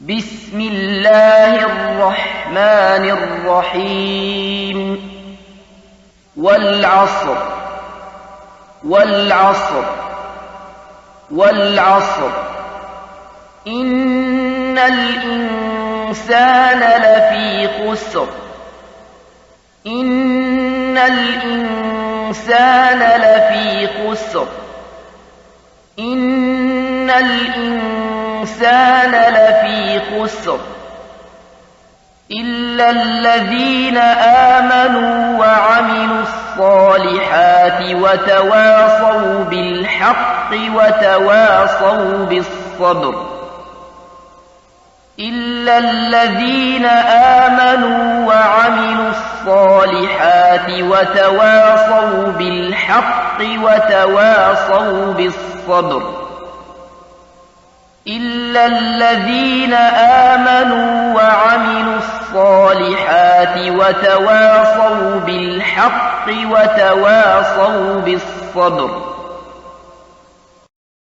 بسم الله الرحمن الرحيم والعصر والعصر والعصر إن الإنسان لفي خسر إن الإنسان لفي خسر إن الإنسان لفي خسر إلا الذين آمنوا وعملوا الصالحات وتواصوا بالحق وتواصوا بالصبر إلا الذين آمنوا وعملوا الصالحات وتواصوا بالحق وتواصوا بالصبر إلا الذين آمنوا وعملوا الصالحات وتواصوا بالحق وتواصوا بالصبر